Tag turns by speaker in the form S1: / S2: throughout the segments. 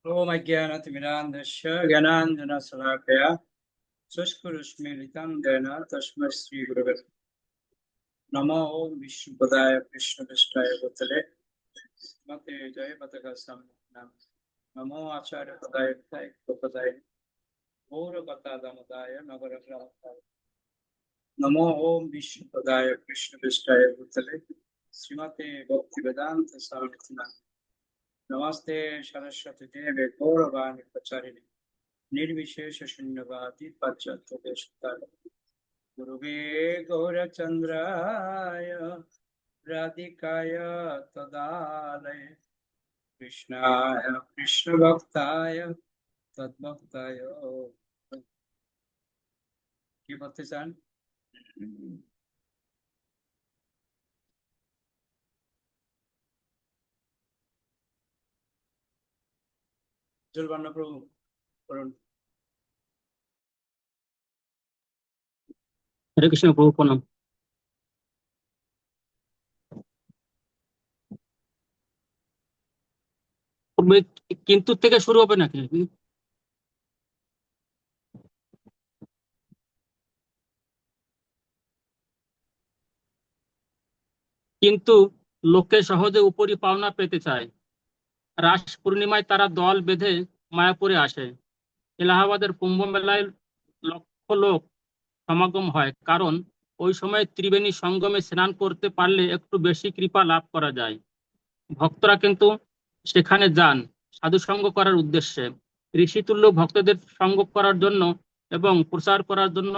S1: ओम अज्ञानतिमिरान्धस्य ज्ञानाञ्जनशलाकया चक्षुरुन्मीलितं येन तस्मै श्रीगुरवे नमो। ओम विष्णुपदाय कृष्णपृष्ठाय भूतले श्रीमते जयपताकाशाय नमो आचार्यपदाय कृपदाय गौरकथादामोदाय नगरग्रामकाय नमो। ओम विष्णुपदाय कृष्णपृष्ठाय भूतले श्रीमते भक्तिवेदांत स्वामी नमस्ते सरस्वती देवे गौरवाणी प्रचारिणे निर्विशेष शून्यवादी पाश्चात्य गुरुवे गौरचंद्राय राधिकाय तदालय कृष्णाय कृष्ण भक्ताय तद्भक्ताय। কি বলতে চান? জলবান্ন প্রভু করুন।
S2: হরে কৃষ্ণ প্রভু প্রণাম। কিন্তু থেকে শুরু হবে নাকি? কিন্তু লোকে সহজে উপরি পাওনা পেতে চায়। রাস পূর্ণিমায় তারা দল বেঁধে মায়াপুরে আসে। এলাহাবাদের কুম্ভ মেলায় লক্ষ লোক সমাগম হয়, কারণ ওই সময় ত্রিবেণী সঙ্গমে স্নান করতে পারলে একটু বেশি কৃপা লাভ করা যায়। ভক্তরা কিন্তু সেখানে যান সাধুসঙ্গ করার উদ্দেশ্যে, ঋষিতুল্য ভক্তদের সঙ্গ করার জন্য এবং প্রচার করার জন্য।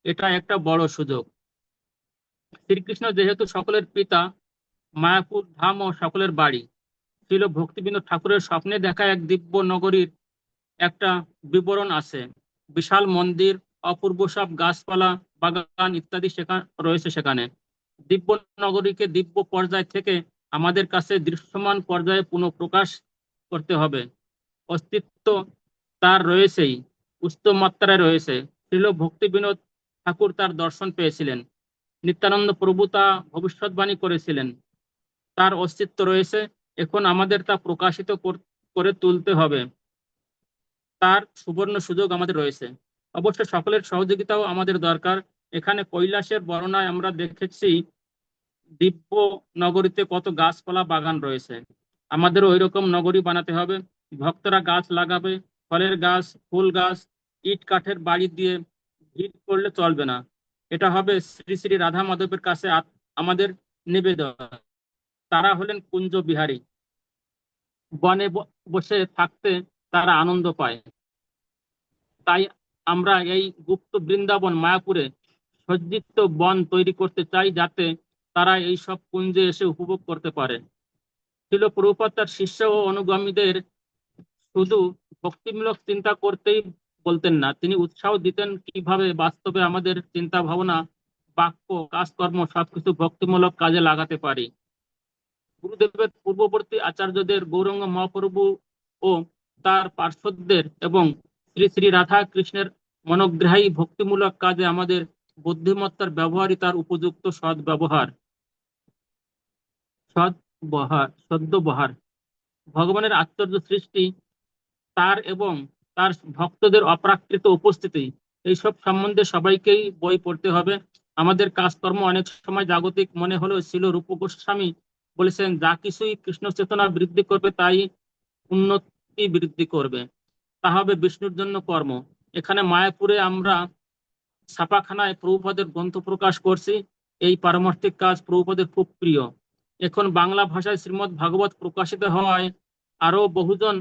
S2: এটা একটা বড় সুযোগ। শ্রীকৃষ্ণ যেহেতু সকলের পিতা, মায়াপুর ধাম ও সকলের বাড়ি। ছিল ভক্তিবিনোদ ঠাকুরের স্বপ্নে দেখা এক দিব্য নগরীর একটা বিবরণ আছে। বিশাল মন্দির, অপূর্ব সব গাছপালা, বাগান ইত্যাদি রয়েছে সেখানে। দিব্য নগরীকে দিব্য পর্যায় থেকে আমাদের কাছে দৃশ্যমান পর্যায়ে পুনঃপ্রকাশ করতে হবে। অস্তিত্ব তার রয়েছেই, উচ্চ মাত্রায় রয়েছে। ছিল ভক্তিবিনোদ ঠাকুর তার দর্শন পেয়েছিলেন। নিত্যানন্দ প্রভু তা ভবিষ্যৎবাণী করেছিলেন। তার অস্তিত্ব রয়েছে, এখন আমাদের তা প্রকাশিত করে তুলতে হবে। তার সুবর্ণ সুযোগ আমাদের রয়েছে। অবশ্য সকলের সহযোগিতাও আমাদের দরকার। এখানে কৈলাসের বর্ণনায় আমরা দেখেছি দিব্য নগরীতে কত গাছপালা বাগান রয়েছে। আমাদেরও ওই রকম নগরী বানাতে হবে। ভক্তরা গাছ লাগাবে, ফলের গাছ, ফুল গাছ। ইট কাঠের বাড়ি দিয়ে ভিড় করলে চলবে না। এটা হবে শ্রী শ্রী রাধা মাধবের কাছে আমাদের নিবেদন। তারা হলেন কুঞ্জ বিহারী। বনে বসে থাকতে তারা আনন্দ পায়। তাই আমরা এই গুপ্ত বৃন্দাবন মায়াপুরে সজ্জিত বন তৈরি করতে চাই, যাতে তারা এই সব কুঞ্জে এসে উপভোগ করতে পারে। ছিল প্রভুপাদ তার শিষ্য ও অনুগামীদের শুধু ভক্তিমূলক চিন্তা করতেই বলতেন না, তিনি উৎসাহ দিতেন কিভাবে বাস্তবে আমাদের চিন্তা ভাবনা, বাক্য, কাজকর্ম সবকিছু ভক্তিমূলক কাজে লাগাতে পারি। গুরুদেবের পূর্ববর্তী আচার্যদের, গৌরাঙ্গ মহাপ্রভু ও তার পার্শ্বদের এবং শ্রী শ্রী রাধা কৃষ্ণের মনোগ্রাহী ভক্তিমূলক কাজে আমাদের বুদ্ধিমত্তার ব্যবহারই তার উপযুক্ত সদ্ব্যবহার। ভগবানের আশ্চর্য সৃষ্টি, তার এবং তার ভক্তদের অপ্রাকৃত উপস্থিতি, এইসব সম্বন্ধে সবাইকেই বই পড়তে হবে। আমাদের কাজকর্ম অনেক সময় জাগতিক মনে হলেও ছিল রূপ গোস্বামী বলেছেন, যা কিছুই কৃষ্ণ চেতনা বৃদ্ধি করবে তাই উন্নতি বৃদ্ধি করবে, তা হবে বিষ্ণুর জন্য কর্ম। এখানে মায়াপুরে আমরা ছাপাখানায় প্রভুপাদের গ্রন্থ প্রকাশ করছি। এই পারমার্থিক কাজ প্রভুপাদের খুব প্রিয়। এখন বাংলা ভাষায় শ্রীমদ্ ভাগবত প্রকাশিত হওয়ায় আরো বহুজন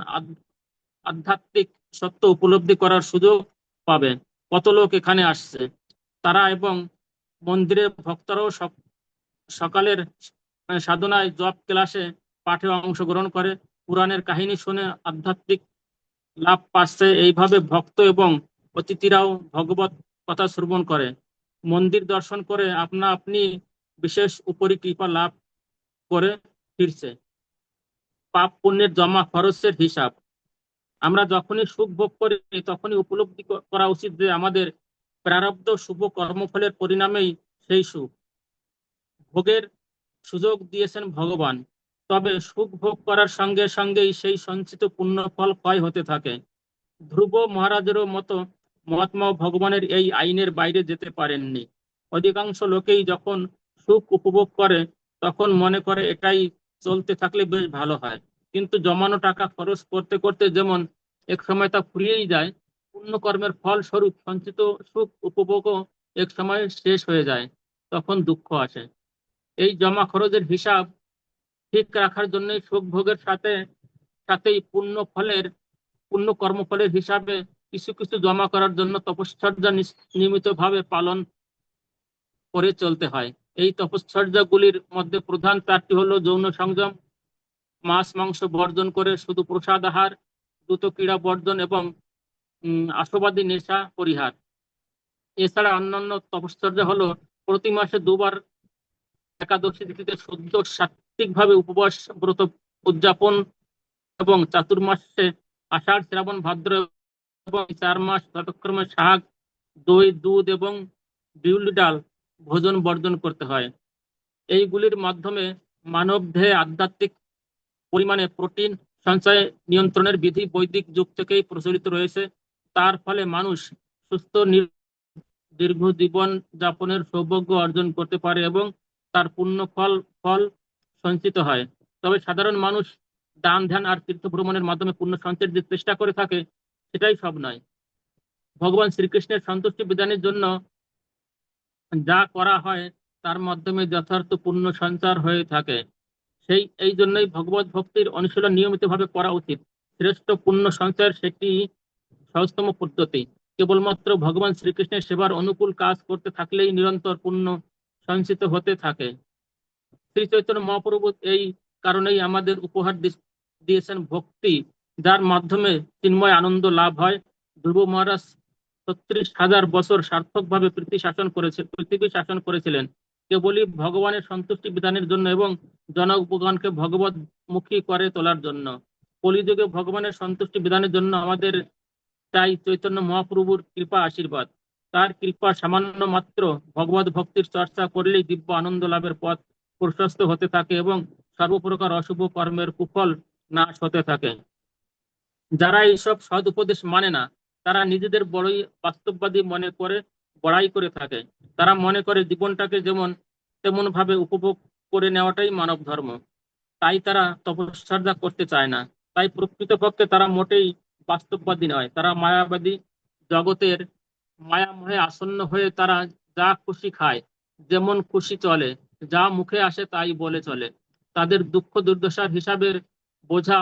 S2: আধ্যাত্মিক সত্য উপলব্ধি করার সুযোগ পাবে। কত লোক এখানে আসছে। তারা এবং মন্দিরের ভক্তরাও সকালের সাধনায়, জপ ক্লাসে, পাঠে অংশগ্রহণ করে, পুরাণের কাহিনী শুনে আধ্যাত্মিক লাভ পাচ্ছে। এইভাবে ভক্ত এবং অতিথিরাও ভগবত কথা শ্রবণ করে, মন্দির দর্শন করে আপনা আপনি বিশেষ উপরি কৃপা লাভ করে ফিরছে। পাপ পুণ্যের জমা খরচের হিসাব। আমরা যখনই সুখ ভোগ করি তখনই উপলব্ধি করা উচিত যে আমাদের প্রারব্ধ শুভ কর্মফলের পরিণামেই সেই সুখ ভোগের সুযোগ দিয়েছেন ভগবান। তবে সুখ ভোগ করার সঙ্গে সঙ্গেই সেই সঞ্চিত পুণ্যফল ক্ষয় হতে থাকে। ধ্রুব মহারাজেরও মতো মহাত্মা ভগবানের এই আইনের বাইরে যেতে পারেননি। অধিকাংশ লোকেই যখন সুখ উপভোগ করে তখন মনে করে এটাই চলতে থাকলে বেশ ভালো হয়, কিন্তু জমানো টাকা খরচ করতে করতে যেমন এক সময় তা ফুরিয়েই যায়, পুণ্যকর্মের ফল স্বরূপ সঞ্চিত সুখ উপভোগও এক সময় শেষ হয়ে যায়। তখন দুঃখ আসে। এই জমা খরচের হিসাব ঠিক রাখার জন্যই সুখ ভোগের সাথেই পুণ্য কর্মফলের হিসাবে কিছু কিছু জমা করার জন্য তপশ্চর্যা নিয়মিতভাবে পালন করে চলতে হয়। এই তপশ্চর্যাগুলির মধ্যে প্রধান চারটি হলো যৌন সংযম, মাছ মাংস বর্জন করে শুধু প্রসাদ আহার, দ্রুত ক্রীড়া বর্জন এবং আশাবাদী নেশা পরিহার। এছাড়া অন্যান্য তপশ্চর্যা হলো প্রতি মাসে দুবার একাদশী তিথিতে শুদ্ধ সাত্ত্বিকভাবে উপবাস ব্রত উদযাপন এবং চাতুর্মাসে আষাঢ় শ্রাবণ ভাদ্র এবং 4 মাস যথাক্রমে শাক, দই, দুধ এবং বিউলি ডাল ভোজন বর্জন করতে হয়। এইগুলির মাধ্যমে মানব দেহে আধ্যাত্মিক পরিমাণে প্রোটিন সঞ্চয় নিয়ন্ত্রণের বিধি বৈদিক যুগ থেকেই প্রচলিত রয়েছে। তার ফলে মানুষ সুস্থ দীর্ঘ জীবন যাপনের সৌভাগ্য অর্জন করতে পারে এবং তার পূর্ণ ফল সঞ্চিত হয়। তবে সাধারণ মানুষ দান ধ্যান আর তীর্থ ভ্রমণের মাধ্যমে পুণ্য সঞ্চয়ের যে চেষ্টা করে থাকে সেটাই সব নয়। ভগবান শ্রীকৃষ্ণের সন্তুষ্টি বিধানের জন্য যা করা হয় তার মাধ্যমে যথার্থ পুণ্য সঞ্চার হয়ে থাকে। এই জন্যই ভগবত ভক্তির অনুশীলন নিয়মিতভাবে করা উচিত। শ্রেষ্ঠ পুণ্য সঞ্চয়ের সেটি সহজতম পদ্ধতি। কেবলমাত্র ভগবান শ্রীকৃষ্ণের সেবার অনুকূল কাজ করতে থাকলেই নিরন্তর পুণ্য সঞ্চিত হতে থাকে। শ্রী চৈতন্য মহাপ্রভু এই কারণেই আমাদের উপহার দিয়েছেন ভক্তি, যার মাধ্যমে চিন্ময় আনন্দ লাভ হয়। ধ্রুব মহারাজ 36,000 বছর সার্থকভাবে পৃথিবী শাসন করেছিলেন কেবলই ভগবানের সন্তুষ্টি বিধানের জন্য এবং জনগণকে ভগবত মুখী করে তোলার জন্য। কলিযুগে ভগবানের সন্তুষ্টি বিধানের জন্য আমাদের চাই চৈতন্য মহাপ্রভুর কৃপা আশীর্বাদ। তার কৃপা সামান্য মাত্র ভগবত ভক্তির চর্চা করলেই দিব্য আনন্দ লাভের পথ প্রশস্ত হতে থাকে এবং সর্বপ্রকার অশুভ কর্মের কুফল নাশ হতে থাকে। যারা এইসব সদ উপদেশ মানে না তারা নিজেদের বড়ই বাস্তববাদী মনে করে বড়াই করে থাকে। তারা মনে করে জীবনটাকে তেমন ভাবে উপভোগ করে নেওয়াটাই মানব ধর্ম। তাই তারা তপশ্চর্যা করতে চায় না। তাই প্রকৃতপক্ষে তারা মোটেই বাস্তববাদী নয়, তারা মায়াবাদী। জগতের মায়ামোহে আসন্ন হয়ে তারা যা খুশি খায়, যেমন খুশি চলে, যা মুখে আসে তাই বলে চলে। তাদের দুঃখ দুর্দশার হিসাবের বোঝা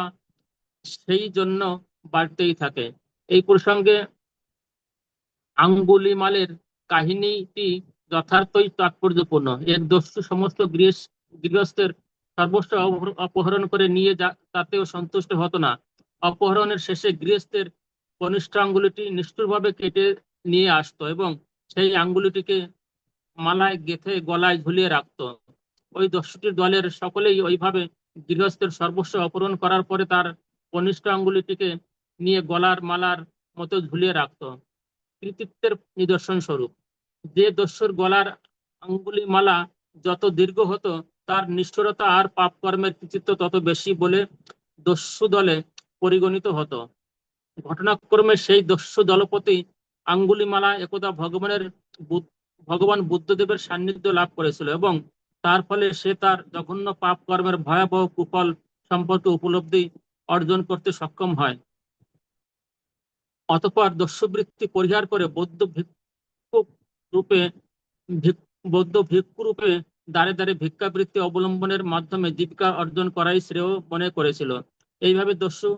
S2: সেই জন্য বাড়তেই থাকে। এই প্রসঙ্গে আঙ্গুলিমালের কাহিনীটি যথার্থই তাৎপর্যপূর্ণ। এক দস্যু সমস্ত গৃহস্থের সর্বস্ব অপহরণ করে নিয়ে তাতেও সন্তুষ্ট হতো না। অপহরণের শেষে গৃহস্থের কনিষ্ঠ আঙ্গুলিটি নিষ্ঠুরভাবে কেটে নিয়ে আসতো এবং সেই আঙ্গুলিটিকে মালায় গেঁথে গলায় ঝুলিয়ে রাখতো। ওই দস্যুটির দলের সকলেই ওইভাবে গৃহস্থের সর্বস্ব অপহরণ করার পরে তার কনিষ্ঠ আঙ্গুলিটিকে নিয়ে গলার মালার মতো ঝুলিয়ে রাখতো, কৃতিত্বের নিদর্শন স্বরূপ। যে দস্যুর গলার আঙ্গুলি মালা যত দীর্ঘ হতো তার নিষ্ঠুরতা আর পাপ কর্মের কৃতিত্ব তত বেশি বলে দস্যু দলে পরিগণিত হতো। ঘটনাক্রমে সেই দস্যু দলপতি আঙ্গুলিমালা একদা ভগবান বুদ্ধদেবের সান্নিধ্য লাভ করেছিল এবং তার ফলে সে তার জঘন্য পাপ কর্মের ভয়াবহ কুফল সম্পর্কে উপলব্ধি অর্জন করতে সক্ষম হয়। অতঃপর দস্যুবৃত্তি পরিহার করে বৌদ্ধ ভিক্ষু রূপে দ্বারে দ্বারে ভিক্ষাবৃত্তি অবলম্বনের মাধ্যমে জীবিকা অর্জন করাই শ্রেয় মনে করেছিল। এইভাবে দস্যু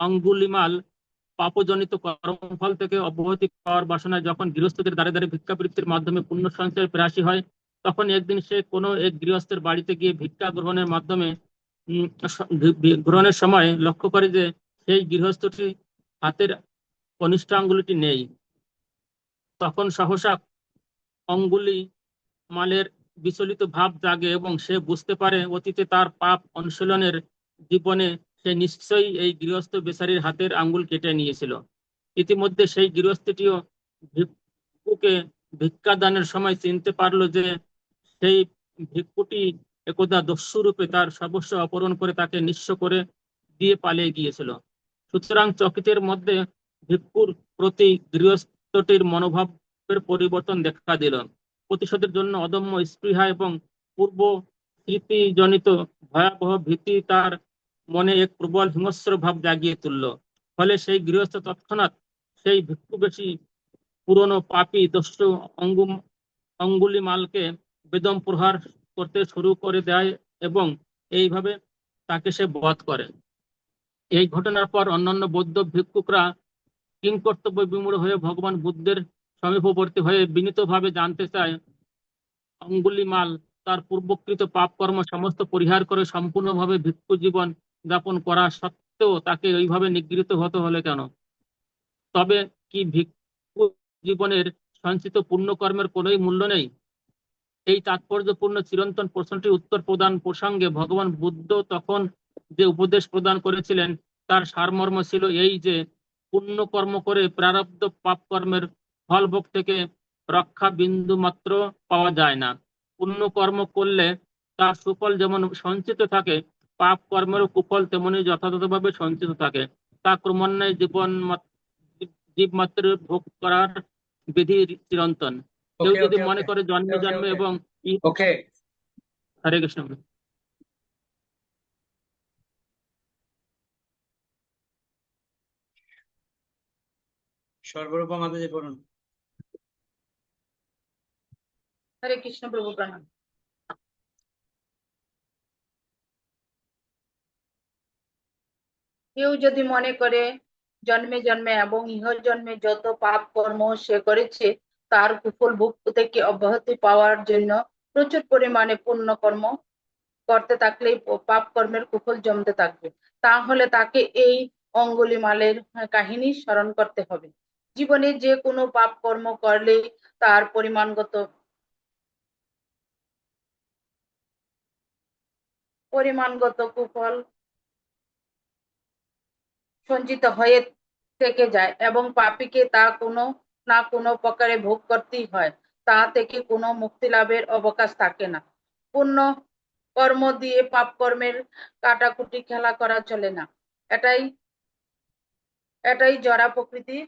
S2: অঙ্গুলিমাল পাপজনিত কর্মফল থেকে অব্যাহতি পাওয়ার বাসনায় যখন গৃহস্থদের দ্বারে দ্বারে ভিক্ষাবৃত্তির মাধ্যমে পুণ্য সঞ্চয়ের প্রয়াসী হয়, তখন একদিন সে কোনো এক গৃহস্থের বাড়িতে গিয়ে ভিক্ষা গ্রহণের সময় লক্ষ্য করে যে সেই গৃহস্থটি হাতের কনিষ্ঠ আঙ্গুলিটি নেই। তখন সহসা অঙ্গুলি মালের বিচলিত ভাব জাগে এবং সে বুঝতে পারে অতীতে তার পাপ অনুশীলনের জীবনে সে নিশ্চয়ই এই গৃহস্থ বেচারির হাতের আঙ্গুল কেটে নিয়েছিল। ইতিমধ্যে সেই গৃহস্থটিও ভিক্ষুকে ভিক্ষা দানের সময় চিনতে পারলো যে সেই ভিক্ষুটি একদা দস্যুরূপে তার সর্বস্ব অপহরণ করে তাকে নিঃস্ব করে দিয়ে পালিয়ে গিয়েছিল। সুতরাং চকিতের মধ্যে ভিক্ষুর প্রতি গৃহস্থটির মনোভাবের পরিবর্তন দেখা দিল। প্রতিশোধের জন্য অদম্য স্পৃহা এবং পূর্ব স্মৃতিজনিত ভয়াবহ ভীতি তার মনে এক প্রবল হিংস্র ভাব জাগিয়ে তুলল। ফলে সেই গৃহস্থ তৎক্ষণাৎ সেই ভিক্ষুবেশী পুরনো পাপী দস্যু অঙ্গুলিমালকে বেদম প্রহার করতে শুরু করে দেয় এবং এইভাবে তাকে সে বধ করে। এই ঘটনার পর অন্যান্য বৌদ্ধ ভিক্ষুকরা কিংকর্তব্য বিমূঢ় হয়ে ভগবান বুদ্ধের সমীপবর্তী হয়ে বিনীতভাবে জানতে চায়, অঙ্গুলিমাল তার পূর্বকৃত পাপ কর্ম সমস্ত পরিহার করে সম্পূর্ণভাবে ভিক্ষু জীবন যাপন করা সত্ত্বেও তাকে এইভাবে নিগৃহীত হতে হলে কেন? তবে কি ভিক্ষু জীবনের সঞ্চিত পুণ্যকর্মের কোনোই মূল্য নেই? এই তাৎপর্যপূর্ণ চিরন্তন প্রশ্নটির উত্তর প্রদান প্রসঙ্গে ভগবান বুদ্ধ তখন যে উপদেশ প্রদান করেছিলেন তার সারমর্ম ছিল এই যে, পুণ্য কর্ম করে প্রারব্ধ পাপ কর্মের ফল ভোগ থেকে রক্ষা বিন্দু মাত্র পাওয়া যায় না। পুণ্য কর্ম করলে তার সুফল যেমন সঞ্চিত থাকে, পাপ কর্মেরও কুফল তেমনি যথাযথভাবে সঞ্চিত থাকে। তা ক্রমান্বয়ে জীবমাত্রের ভোগ করার বিধি চিরন্তন। কেউ
S1: ওকে
S2: যদি
S1: ওকে
S2: মনে
S1: ওকে
S2: করে জন্মে
S1: ওকে
S2: জন্মে
S1: ওকে
S2: এবং
S1: ওকে
S2: হরে কৃষ্ণ।
S1: সর্বরূপা মাতাজি পড়ুন।
S3: হরে কৃষ্ণ প্রভু প্রণাম। কেউ যদি মনে করে জন্মে জন্মে এবং ইহ জন্মে যত পাপ কর্ম সে করেছে তার কুফল ভোগ থেকে অব্যাহতি পাওয়ার জন্য প্রচুর পরিমাণে পুণ্য কর্ম করতে থাকলেই পাপ কর্মের কুফল জমতে থাকবে, তাহলে তাকে এই অঙ্গুলিমালের কাহিনী স্মরণ করতে হবে। জীবনে যে কোনো পাপ কর্ম করলে তার পরিমাণগত কুফল সঞ্চিত হয়ে থেকে যায় এবং পাপীকে তা কোনো না কোনো প্রকারে ভোগ করতেই হয়। তা থেকে কোনো মুক্তি লাভের অবকাশ থাকে না। পুণ্য কর্ম দিয়ে পাপ কর্মের কাটাকুটি খেলা করা চলে না। এটাই এটাই জড়া প্রকৃতির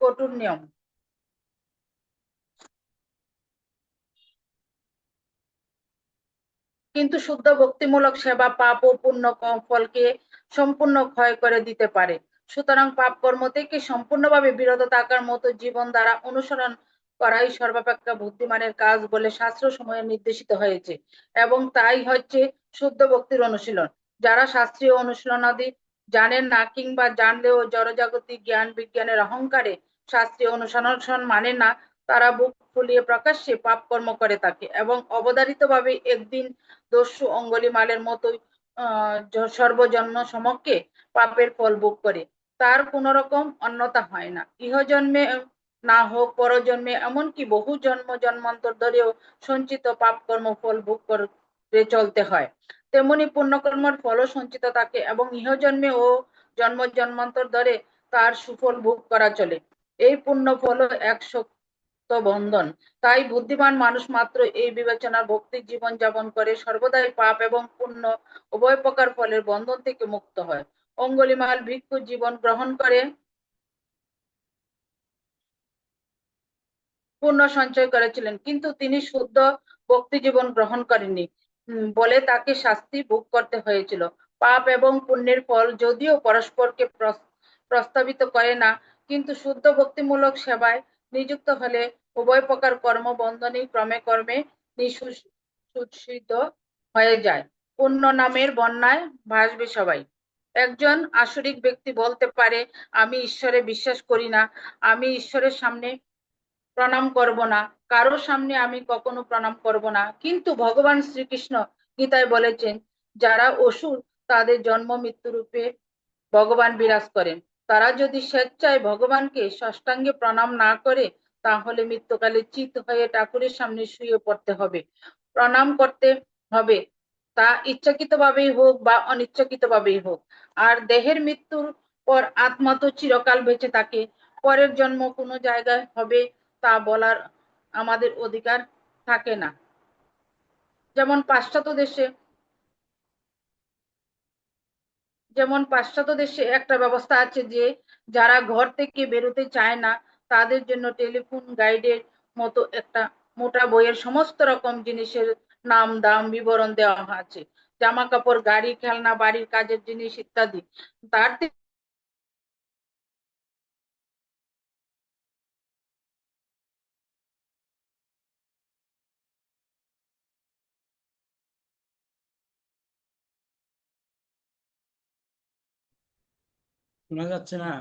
S3: কঠোর নিয়ম। কিন্তু শুদ্ধ ভক্তিমূলক সেবা পাপ ও পুণ্য ফলকে সম্পূর্ণ ক্ষয় করে দিতে পারে। সুতরাং পাপ কর্ম থেকে সম্পূর্ণভাবে বিরত থাকার মতো জীবন দ্বারা অনুসরণ করাই সর্বাপেক্ষা বুদ্ধিমানের কাজ বলে শাস্ত্র সময়ে নির্দেশিত হয়েছে এবং তাই হচ্ছে শুদ্ধ ভক্তির অনুশীলন। যারা শাস্ত্রীয় অনুশীলনাদি জানেন না কিংবা জানলেও জড়জাগতিক জ্ঞান বিজ্ঞানের অহংকারে শাস্ত্রীয় অনুশাসন মানে না, তারা বুক ফুলিয়ে প্রকাশ্যে পাপ কর্ম করে থাকে এবং অবধারিতভাবে একদিন দস্যু অঙ্গুলিমালের মতোই সর্বজন্ম সমক্ষে পাপের ফল ভোগ করে। তার কোন রকম অন্যতা হয় না। ইহজন্মে না হোক পরজন্মে, এমনকি বহু জন্ম জন্মান্তর ধরেও সঞ্চিত পাপ কর্ম ফল ভোগ করে চলতে হয়। তেমনি পুণ্যকর্মের ফলও সঞ্চিত থাকে এবং ইহজন্মে ও জন্ম জন্মান্তর ধরে তার সুফল ভোগ করা চলে। এই পুণ্য ফল এক শক্ত বন্ধন। তাই বুদ্ধিমান মানুষ মাত্র এই বিবেচনা ভক্তি জীবন যাপন করে সর্বদাই পাপ এবং পুণ্য উভয় প্রকার ফলের বন্ধন থেকে মুক্ত হয়। অঙ্গুলিমাল ভিক্ষু জীবন গ্রহণ করে পুণ্য সঞ্চয় করেছিলেন, কিন্তু তিনি শুদ্ধ ভক্তি জীবন গ্রহণ করেননি বলে তাকে শাস্তি ভোগ করতে হয়েছিল। পাপ এবং পুণ্যের ফল যদিও পরস্পরকে প্রস্তাবিত করে না, কিন্তু শুদ্ধ ভক্তিমূলক সেবায় নিযুক্ত হলে উভয় প্রকার কর্ম বন্ধনই ক্রমে ক্রমে নিঃশেষিত হয়ে যায়। পুণ্য নামের বন্যায় ভাসবে সবাই। একজন আসরিক ব্যক্তি বলতে পারে, আমি ঈশ্বরে বিশ্বাস করি না, আমি ঈশ্বরের সামনে প্রণাম করব না, কারোর সামনে আমি কখনো প্রণাম করব না। কিন্তু ভগবান শ্রীকৃষ্ণ গীতায় বলেছেন, যারা অসুর তাদের জন্ম মৃত্যু রূপে ভগবান বিরাজ করেন। তারা যদি স্বেচ্ছায় ভগবানকে ষষ্ঠাঙ্গে প্রণাম না করে তাহলে মৃত্যুকালে চিত হয়ে ঠাকুরের সামনে শুয়ে পড়তে হবে, প্রণাম করতে হবে, তা ইচ্ছাকৃতভাবেই হোক বা অনিচ্ছাকৃতভাবেই হোক। আর দেহের মৃত্যুর পর আত্মা তো চিরকাল বেঁচে থাকে, পরের জন্ম কোনো জায়গায় হবে তা বলার আমাদের অধিকার থাকে না। যেমন পাশ্চাত্য দেশে একটা ব্যবস্থা আছে যে যারা ঘর থেকে বেরোতে চায় না তাদের জন্য টেলিফোন গাইডের মতো একটা মোটা বইয়ের সমস্ত রকম জিনিসের নাম দাম বিবরণ দেওয়া আছে, জামা কাপড়, গাড়ি, খেলনা, বাড়ির কাজের জিনিস ইত্যাদি। তার
S1: শোনা যাচ্ছে না?